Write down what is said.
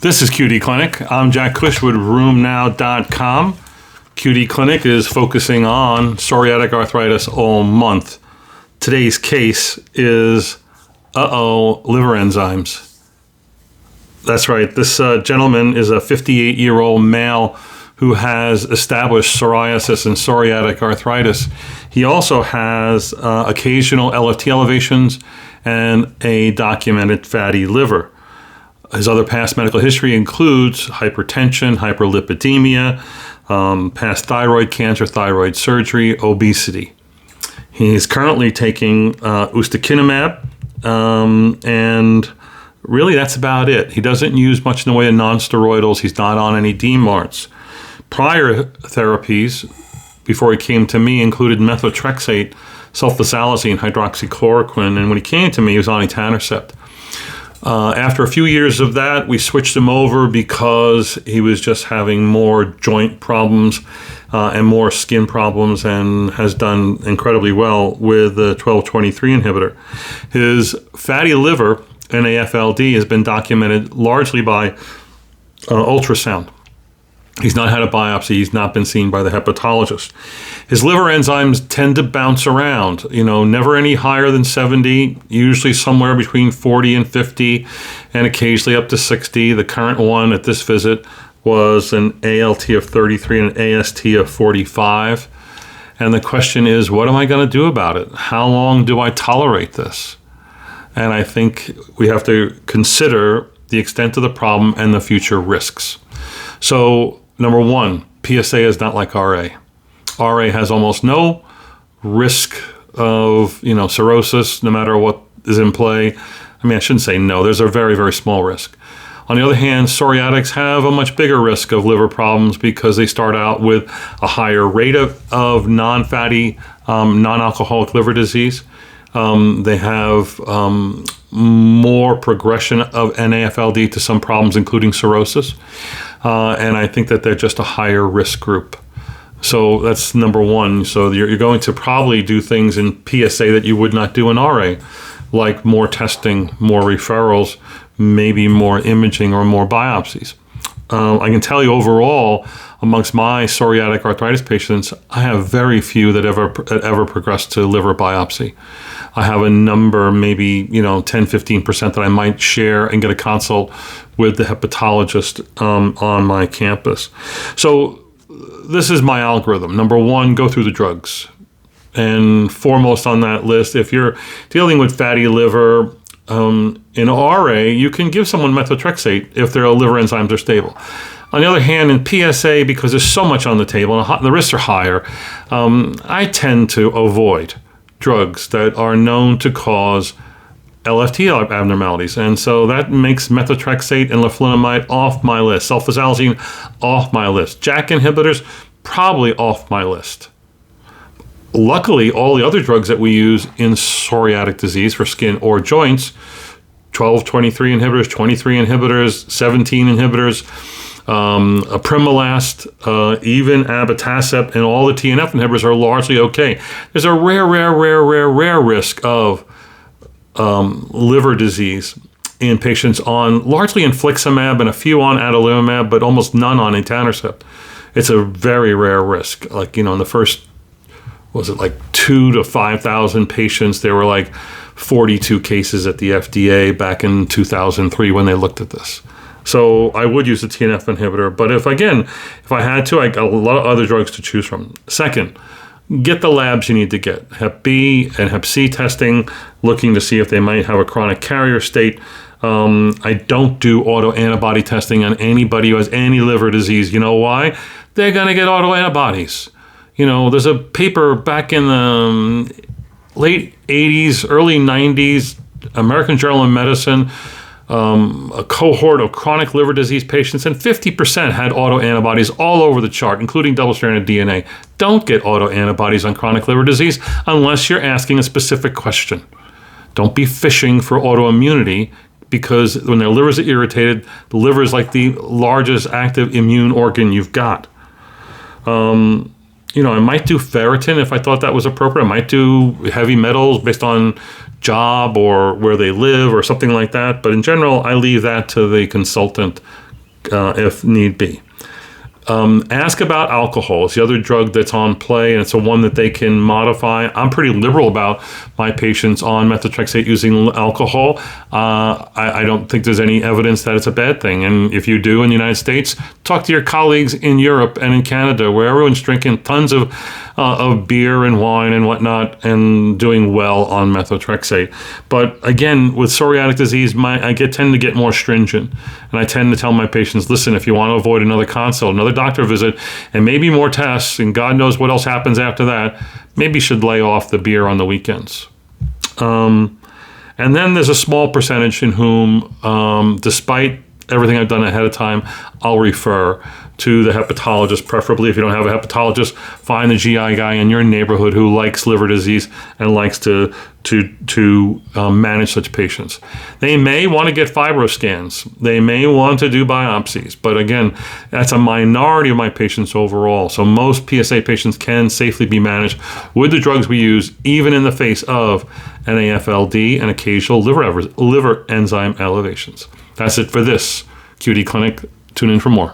This is QD Clinic. I'm Jack Cush with RoomNow.com. QD Clinic is focusing on psoriatic arthritis all month. Today's case is, liver enzymes. That's right. This gentleman is a 58-year-old male who has established psoriasis and psoriatic arthritis. He also has occasional LFT elevations and a documented fatty liver. His other past medical history includes hypertension, hyperlipidemia, past thyroid cancer, thyroid surgery, obesity. He's currently taking ustekinumab, and really that's about it. He doesn't use much in the way of nonsteroidals. He's not on any DMARDs. Prior therapies, before he came to me, included methotrexate, sulfasalazine, hydroxychloroquine, and when he came to me, he was on etanercept. After a few years of that, we switched him over because he was just having more joint problems and more skin problems, and has done incredibly well with the 1223 inhibitor. His fatty liver, NAFLD, has been documented largely by ultrasound. He's not had a biopsy. He's not been seen by the hepatologist. His liver enzymes tend to bounce around, never any higher than 70, usually somewhere between 40 and 50, and occasionally up to 60. The current one at this visit was an ALT of 33 and an AST of 45. And the question is, what am I going to do about it? How long do I tolerate this? And I think we have to consider the extent of the problem and the future risks. So, number one, PsA is not like RA. RA has almost no risk of, cirrhosis, no matter what is in play. I mean, I shouldn't say no. There's a very, very small risk. On the other hand, psoriatics have a much bigger risk of liver problems because they start out with a higher rate of non-fatty, non-alcoholic liver disease. They have more progression of NAFLD to some problems, including cirrhosis. And I think that they're just a higher risk group. So that's number one. So you're going to probably do things in PsA that you would not do in RA, like more testing, more referrals, maybe more imaging or more biopsies. I can tell you overall, amongst my psoriatic arthritis patients, I have very few that ever progress to liver biopsy. I have a number, maybe 10-15% that I might share and get a consult with the hepatologist on my campus. So this is my algorithm. Number one, go through the drugs. And foremost on that list, if you're dealing with fatty liver, in RA, you can give someone methotrexate if their liver enzymes are stable. On the other hand, in PsA, because there's so much on the table and the risks are higher, I tend to avoid drugs that are known to cause LFT abnormalities. And so that makes methotrexate and leflunomide off my list. Sulfasalazine off my list. JAK inhibitors probably off my list. Luckily, all the other drugs that we use in psoriatic disease for skin or joints, 1223 inhibitors, 23 inhibitors, 17 inhibitors, apremilast, even abatacept, and all the TNF inhibitors are largely okay. There's a rare risk of liver disease in patients on largely infliximab and a few on adalimumab, but almost none on etanercept. It's a very rare risk. In the first, 2,000 to 5,000 patients, there were 42 cases at the FDA back in 2003 when they looked at this. So I would use a TNF inhibitor, but if I had to, I got a lot of other drugs to choose from. Second, get the labs you need to get. Hep B and Hep C testing, looking to see if they might have a chronic carrier state. I don't do autoantibody testing on anybody who has any liver disease. You know why? They're going to get autoantibodies. There's a paper back in the late 80s, early 90s, American Journal of Medicine, a cohort of chronic liver disease patients, and 50% had autoantibodies all over the chart, including double-stranded DNA. Don't get autoantibodies on chronic liver disease unless you're asking a specific question. Don't be fishing for autoimmunity, because when their livers are irritated, the liver is like the largest active immune organ you've got. I might do ferritin if I thought that was appropriate. I might do heavy metals based on job or where they live or something like that. But in general, I leave that to the consultant if need be. Ask about alcohol. It's the other drug that's on play, and it's the one that they can modify. I'm pretty liberal about my patients on methotrexate using alcohol. I don't think there's any evidence that it's a bad thing. And if you do in the United States, talk to your colleagues in Europe and in Canada, where everyone's drinking tons of beer and wine and whatnot and doing well on methotrexate. But again, with psoriatic disease, I tend to get more stringent. And I tend to tell my patients, listen, if you want to avoid another consult, another doctor visit, and maybe more tests, and God knows what else happens after that, maybe you should lay off the beer on the weekends. And then there's a small percentage in whom, despite everything I've done ahead of time, I'll refer to the hepatologist, preferably. If you don't have a hepatologist, find the GI guy in your neighborhood who likes liver disease and likes to manage such patients. They may want to get fibro scans. They may want to do biopsies. But again, that's a minority of my patients overall. So most PsA patients can safely be managed with the drugs we use, even in the face of NAFLD and occasional liver enzyme elevations. That's it for this QD Clinic. Tune in for more.